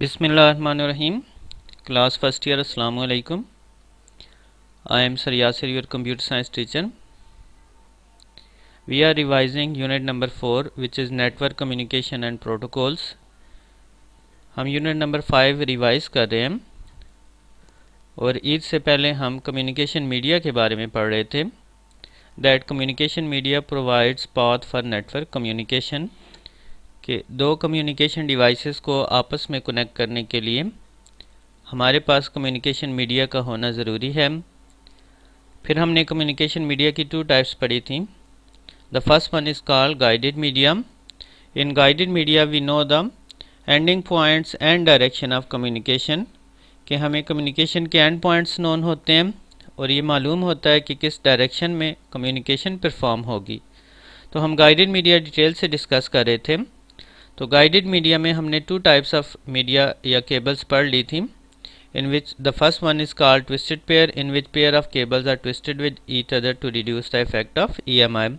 Bismillahirrahmanirrahim. Class first year, Assalamu alaikum. I am Sir Yasir, your computer science teacher. We are revising unit number 4, which is network communication and protocols. हम unit number 5 revise कर रहे हैं और ईद से पहले हम communication media के बारे में पढ़ रहे थे. That communication media provides path for network communication, कि दो कम्युनिकेशन डिवाइसेस को आपस में कनेक्ट करने के लिए हमारे पास कम्युनिकेशन मीडिया का होना ज़रूरी है. फिर हमने कम्युनिकेशन मीडिया की 2 टाइप्स पढ़ी थी. The first one is called guided media. In guided media we know the ending points and direction of communication, कि हमें कम्युनिकेशन के एंड पॉइंट्स नोन होते हैं और ये मालूम होता है कि किस डायरेक्शन में कम्युनिकेशन परफॉर्म होगी. तो हम गाइडेड मीडिया डिटेल से डिस्कस कर रहे थे. तो गाइडेड मीडिया में हमने 2 टाइप्स ऑफ मीडिया या केबल्स पढ़ ली थी. In which the first one is called twisted pair, in which pair of cables are twisted with each other to reduce the effect of EMI.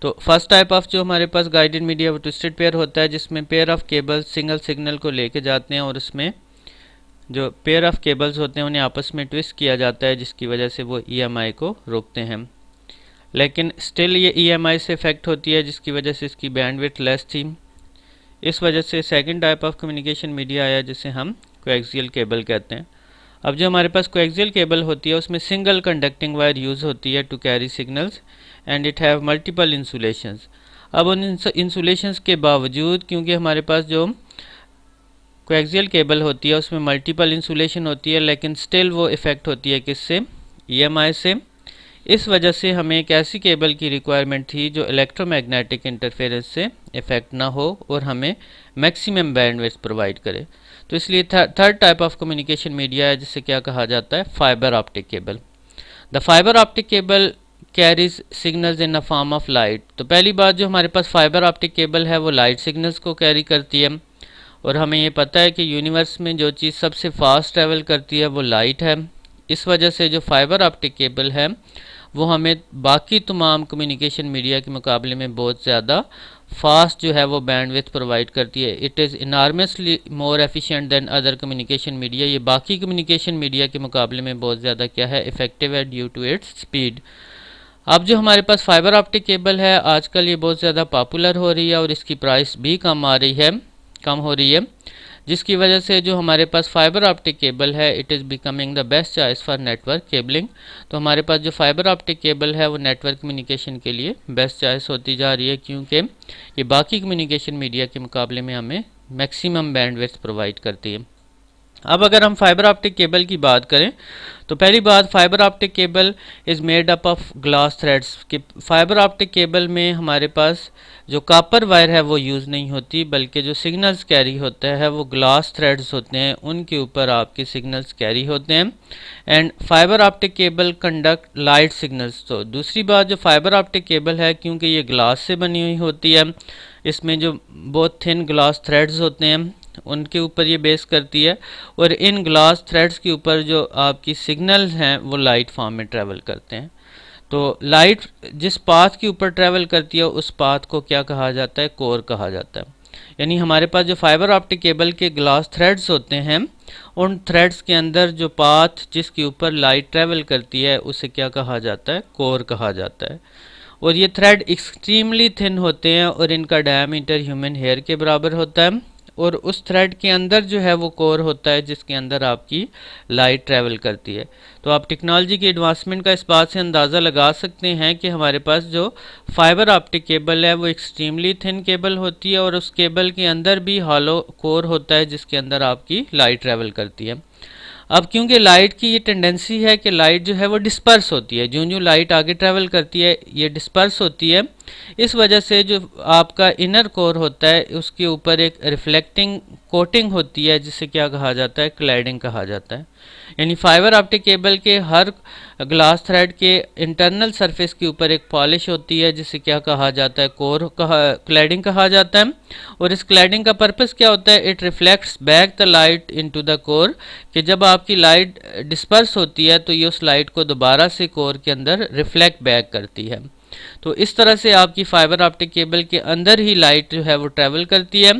तो first type of जो हमारे पास guided media वो twisted pair होता है, जिसमें pair of cables single signal को लेके जाते हैं और उसमें जो पेयर ऑफ केबल्स होते हैं उन्हें आपस में ट्विस्ट किया जाता है, जिसकी वजह से वो EMI को रोकते हैं. लेकिन स्टिल ये EMI से इफेक्ट होती है, जिसकी वजह से इसकी बैंडविड्थ लेस थी. इस वजह से second type of communication media आया, जिसे हम कोएक्सियल केबल कहते हैं. अब जो हमारे पास कोएक्सियल केबल होती है उसमें सिंगल कंडक्टिंग वायर यूज़ होती है to carry signals and it have multiple insulations. अब उन इंसुलेशंस के बावजूद, क्योंकि हमारे पास जो कोएक्सियल केबल होती है उसमें मल्टीपल इंसुलेशन होती है, लेकिन स्टिल वो इफ़ेक्ट होती है किससे? EMI से. इस वजह से हमें एक ऐसी केबल की रिक्वायरमेंट थी जो इलेक्ट्रोमैग्नेटिक इंटरफेरेंस से इफ़ेक्ट ना हो और हमें मैक्सिमम बैंडविड्थ प्रोवाइड करे. तो इसलिए third type of communication media है, जिसे क्या कहा जाता है? Fibre optic cable. The fibre optic cable carries signals in a form of light. तो पहली बात, जो हमारे पास फाइबर ऑप्टिक केबल है वो लाइट सिग्नल्स को कैरी करती है, और हमें ये पता है कि यूनिवर्स में जो चीज़ सबसे फास्ट ट्रैवल करती है वो लाइट है. इस वजह से जो फाइबर ऑप्टिक केबल है वो हमें बाकी तमाम कम्युनिकेशन मीडिया के मुकाबले में बहुत ज़्यादा फास्ट जो है वो बैंडविड्थ प्रोवाइड करती है. It is enormously more efficient then other communication media. ये बाकी कम्युनिकेशन मीडिया के मुकाबले में बहुत ज़्यादा क्या है? इफ़ेक्टिव है ड्यू टू इट्स स्पीड. अब जो हमारे पास फाइबर ऑप्टिक केबल है आजकल ये बहुत ज़्यादा पॉपुलर हो रही है और इसकी प्राइस भी कम हो रही है, जिसकी वजह से जो हमारे पास फाइबर ऑप्टिक केबल है it is becoming the best choice for network cabling. तो हमारे पास जो फाइबर ऑप्टिक केबल है वो नेटवर्क कम्युनिकेशन के लिए बेस्ट चॉइस होती जा रही है, क्योंकि ये बाकी कम्युनिकेशन मीडिया के मुकाबले में हमें मैक्सिमम बैंडविड्थ प्रोवाइड करती है. अब अगर हम फाइबर ऑप्टिक केबल की बात करें तो पहली बात, fibre optic cable is made up of glass threads. कि फाइबर ऑप्टिक केबल में हमारे पास जो कॉपर वायर है वो यूज़ नहीं होती, बल्कि जो सिग्नल्स कैरी होता है वो ग्लास थ्रेड्स होते हैं, उनके ऊपर आपके सिग्नल्स कैरी होते हैं. And fibre optic cable conduct light signals. तो दूसरी बात, जो फाइबर ऑप्टिक केबल है क्योंकि ये ग्लास से बनी हुई होती है, इसमें जो बहुत थिन ग्लास थ्रेड्स होते हैं उनके ऊपर ये बेस करती है, और इन ग्लास थ्रेड्स के ऊपर जो आपकी सिग्नल्स हैं वो लाइट फॉर्म में ट्रैवल करते हैं. तो लाइट जिस पाथ के ऊपर ट्रैवल करती है उस पाथ को क्या कहा जाता है? कोर कहा जाता है. यानी हमारे पास जो फाइबर ऑप्टिक केबल के ग्लास थ्रेड्स होते हैं, उन थ्रेड्स के अंदर जो पाथ जिसके ऊपर लाइट ट्रैवल करती है उसे क्या कहा जाता है? कोर कहा जाता है. और ये थ्रेड एक्सट्रीमली थिन होते हैं और इनका डायमीटर ह्यूमन हेयर के बराबर होता है, और उस थ्रेड के अंदर जो है वो कोर होता है जिसके अंदर आपकी लाइट ट्रैवल करती है. तो आप टेक्नोलॉजी की एडवांसमेंट का इस बात से अंदाज़ा लगा सकते हैं कि हमारे पास जो फाइबर ऑप्टिक केबल है वो एक्सट्रीमली थिन केबल होती है और उस केबल के अंदर भी हॉलो कोर होता है जिसके अंदर आपकी लाइट ट्रैवल करती है. अब क्योंकि लाइट की ये टेंडेंसी है कि लाइट जो है वो डिस्पर्स होती है, जो लाइट आगे ट्रैवल करती है ये डिस्पर्स होती है, इस वजह से जो आपका इनर कोर होता है उसके ऊपर एक रिफ्लेक्टिंग कोटिंग होती है, जिसे क्या कहा जाता है? क्लैडिंग कहा जाता है. यानी फाइबर ऑप्टिक केबल के हर ग्लास थ्रेड के इंटरनल सरफेस के ऊपर एक पॉलिश होती है, जिसे क्या कहा जाता है? क्लैडिंग कहा जाता है. और इस क्लैडिंग का पर्पस क्या होता है? It reflects back the light into the core, कि जब आपकी लाइट डिस्पर्स होती है तो ये उस लाइट को दोबारा से कोर के अंदर रिफ्लेक्ट बैक करती है. तो इस तरह से आपकी फाइबर ऑप्टिक केबल के अंदर ही लाइट जो है वो ट्रैवल करती है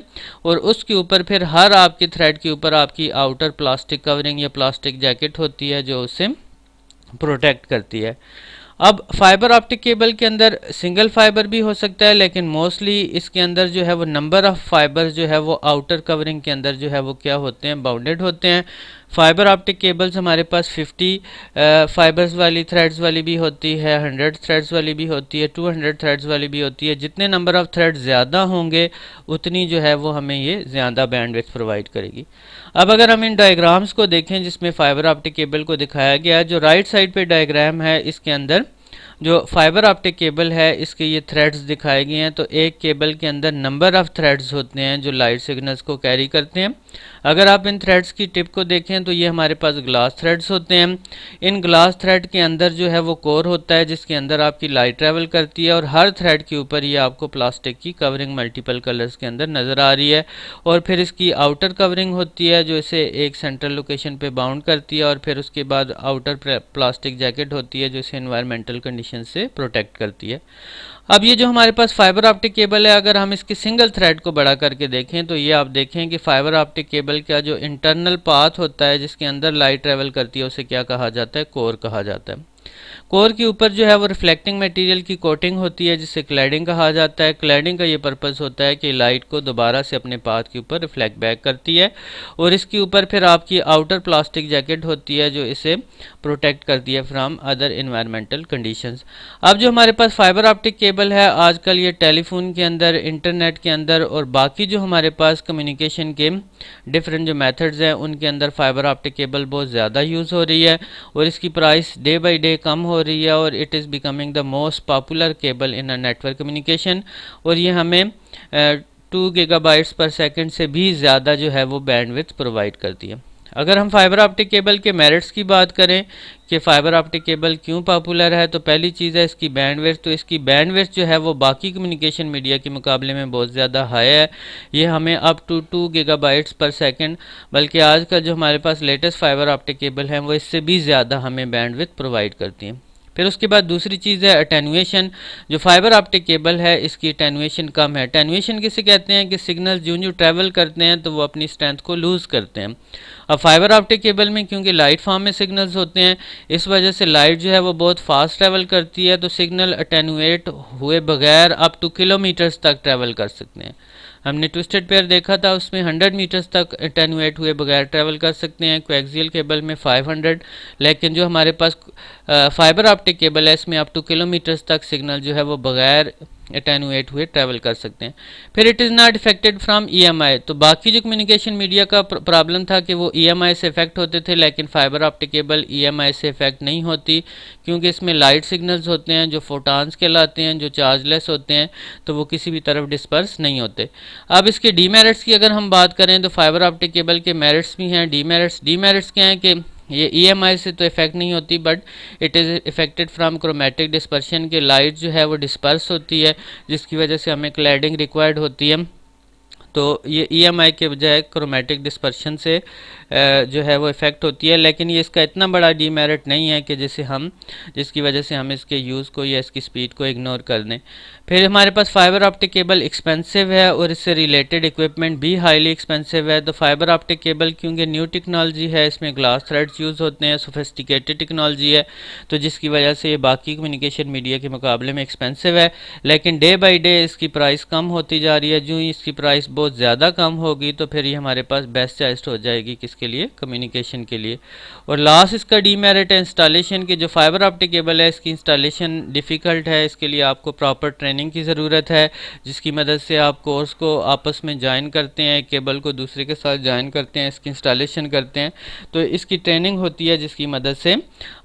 और उसके ऊपर फिर हर आपके थ्रेड के ऊपर आपकी आउटर प्लास्टिक कवरिंग या प्लास्टिक जैकेट होती है जो उसे प्रोटेक्ट करती है। अब फाइबर ऑप्टिक केबल के अंदर सिंगल फाइबर भी हो सकता है, लेकिन मोस्टली इसके अंदर जो है वो नंबर ऑफ़ फाइबर जो है वो आउटर कवरिंग के अंदर जो है वो क्या होते हैं, बाउंडेड होते हैं। फाइबर ऑप्टिक केबल्स हमारे पास 50 फाइबर्स वाली थ्रेड्स वाली भी होती है, 100 थ्रेड्स वाली भी होती है, 200 थ्रेड्स वाली भी होती है। जितने नंबर ऑफ़ थ्रेड्स ज़्यादा होंगे उतनी जो है वो हमें ये ज़्यादा बैंडविड्थ प्रोवाइड करेगी। अब अगर हम इन डायग्राम्स को देखें जिसमें फाइबर ऑप्टिक केबल को दिखाया गया है, जो राइट साइड पे डायग्राम है इसके अंदर जो फाइबर ऑप्टिक केबल है इसके ये थ्रेड्स दिखाए गए हैं। तो एक केबल के अंदर नंबर ऑफ़ थ्रेड्स होते हैं जो लाइट सिग्नल्स को कैरी करते हैं। अगर आप इन थ्रेड्स की टिप को देखें तो ये हमारे पास ग्लास थ्रेड्स होते हैं। इन ग्लास थ्रेड के अंदर जो है वो कोर होता है जिसके अंदर आपकी लाइट ट्रैवल करती है और हर थ्रेड के ऊपर ये आपको प्लास्टिक की कवरिंग मल्टीपल कलर्स के अंदर नज़र आ रही है। और फिर इसकी आउटर कवरिंग होती है जो इसे एक सेंट्रल लोकेशन पे बाउंड करती है और फिर उसके बाद आउटर प्लास्टिक जैकेट होती है जो इसे एनवायरमेंटल कंडीशन से प्रोटेक्ट करती है। अब ये जो हमारे पास फाइबर ऑप्टिक केबल है, अगर हम इसके सिंगल थ्रेड को बड़ा करके देखें तो ये आप देखें कि फाइबर ऑप्टिक केबल का जो इंटरनल पाथ होता है जिसके अंदर लाइट ट्रैवल करती है उसे क्या कहा जाता है, कोर कहा जाता है। कोर के ऊपर जो है वो रिफ्लेक्टिंग मटेरियल की कोटिंग होती है जिसे क्लैडिंग कहा जाता है। क्लैडिंग का ये पर्पस होता है कि लाइट को दोबारा से अपने पाथ के ऊपर रिफ्लेक्ट बैक करती है और इसके ऊपर फिर आपकी आउटर प्लास्टिक जैकेट होती है जो इसे प्रोटेक्ट करती है फ्रॉम अदर इन्वायरमेंटल कंडीशंस। अब जो हमारे पास फाइबर ऑप्टिक केबल है आजकल ये टेलीफोन के अंदर, इंटरनेट के अंदर और बाकी जो हमारे पास कम्युनिकेशन के डिफरेंट जो मेथड्स हैं उनके अंदर फाइबर ऑप्टिक केबल बहुत ज़्यादा यूज़ हो रही है और इसकी प्राइस डे बाई डे कम हो रही है और it is becoming the most popular cable in a network communication. और ये हमें 2 गीगाबाइट्स पर सेकंड से भी ज़्यादा जो है वो बैंडविड्थ प्रोवाइड करती है। अगर हम फाइबर ऑप्टिक केबल के मेरिट्स की बात करें कि फाइबर ऑप्टिक केबल क्यों पॉपुलर है, तो पहली चीज़ है इसकी बैंडविड्थ। तो इसकी बैंडविड्थ जो है वो बाकी कम्युनिकेशन मीडिया के मुकाबले में बहुत ज़्यादा हाई है। ये हमें अप टू 2 गीगाबाइट्स पर सेकंड, बल्कि आजकल जो हमारे पास लेटेस्ट फाइबर ऑप्टिक केबल हैं वो इससे भी ज़्यादा हमें बैंडविड्थ प्रोवाइड करती हैं। फिर उसके बाद दूसरी चीज़ है अटेनुएशन। जो फाइबर ऑप्टिक केबल है इसकी अटेनुएशन कम है। अटेनुएशन किसे कहते हैं कि सिग्नल जो ट्रैवल करते हैं तो वो अपनी स्ट्रेंथ को लूज़ करते हैं। अब फाइबर ऑप्टिक केबल में क्योंकि लाइट फॉर्म में सिग्नल्स होते हैं इस वजह से लाइट जो है वो बहुत फास्ट ट्रैवल करती है, तो सिग्नल अटेनुएट हुए बगैर अप टू किलोमीटर्स तक ट्रैवल कर सकते हैं। हमने ट्विस्टेड पेयर देखा था उसमें 100 मीटर्स तक अटेनुएट हुए बगैर ट्रैवल कर सकते हैं, कोएक्सियल केबल में 500, लेकिन जो हमारे पास फाइबर ऑप्टिक केबल है इसमें अप टू किलोमीटर्स तक सिग्नल जो है वो बगैर अटेनुएट हुए ट्रैवल कर सकते हैं। फिर it is not affected from EMI। तो बाकी जो कम्युनिकेशन मीडिया का प्रॉब्लम था कि वो EMI से इफेक्ट होते थे, लेकिन फाइबर ऑप्टिक केबल EMI से इफेक्ट नहीं होती क्योंकि इसमें लाइट सिग्नल्स होते हैं जो फोटॉन्स कहलाते हैं, जो चार्जलेस होते हैं, तो वो किसी भी तरफ डिस्पर्स नहीं होते। अब इसके डीमेरिट्स की अगर हम बात करें तो फाइबर ऑप्टिक केबल के मेरिट्स भी हैं, डीमेरिट्स क्या हैं कि ये EMI से तो इफेक्ट नहीं होती but it is affected from chromatic dispersion के लाइट जो है वो डिस्पर्स होती है जिसकी वजह से हमें क्लैडिंग रिक्वायर्ड होती है। तो ये EMI के बजाय क्रोमेटिक डिस्पर्शन से जो है वो इफ़ेक्ट होती है, लेकिन ये इसका इतना बड़ा डीमेरिट नहीं है कि जिसकी वजह से हम इसके यूज़ को या इसकी स्पीड को इग्नोर कर दें। फिर हमारे पास फाइबर ऑप्टिक केबल एक्सपेंसिव है और इससे रिलेटेड इक्विपमेंट भी हाईली एक्सपेंसिव है। तो फाइबर ऑप्टिक केबल क्योंकि न्यू टेक्नोलॉजी है, इसमें ग्लास थ्रेड्स यूज़ होते हैं, सोफिस्टिकेटेड टेक्नोलॉजी है, तो जिसकी वजह से ये बाकी कम्युनिकेशन मीडिया के मुकाबले में एक्सपेंसिव है। लेकिन डे बाई डे इसकी प्राइस कम होती जा रही है। जो ही इसकी प्राइस बहुत ज़्यादा कम होगी तो फिर ये हमारे पास बेस्ट चॉइस हो जाएगी किसके लिए, कम्युनिकेशन के लिए। और लास्ट इसका डीमेरिट है इंस्टॉलेशन की। जो फाइबर ऑप्टिक केबल है इसकी इंस्टॉलेशन डिफ़िकल्ट है, इसके लिए आपको प्रॉपर ट्रेनिंग की ज़रूरत है जिसकी मदद से आप कोर्स को आपस में ज्वाइन करते हैं, केबल को दूसरे के साथ ज्वाइन करते हैं, इसकी इंस्टॉलेशन करते हैं, तो इसकी ट्रेनिंग होती है जिसकी मदद से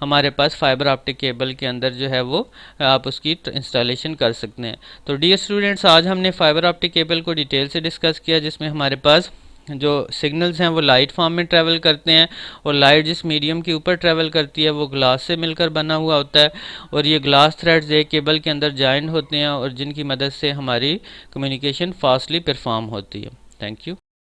हमारे पास फाइबर ऑप्टिक केबल के अंदर जो है वो आप उसकी इंस्टॉलेशन कर सकते हैं। तो डियर स्टूडेंट्स, आज हमने फाइबर ऑप्टिक केबल को डिटेल से डिस्कस किया जिसमें हमारे पास जो सिग्नल्स हैं वो लाइट फॉर्म में ट्रैवल करते हैं और लाइट जिस मीडियम के ऊपर ट्रैवल करती है वो ग्लास से मिलकर बना हुआ होता है और ये ग्लास थ्रेड्स एक केबल के अंदर जॉइंट होते हैं और जिनकी मदद से हमारी कम्युनिकेशन फास्टली परफॉर्म होती है। Thank you.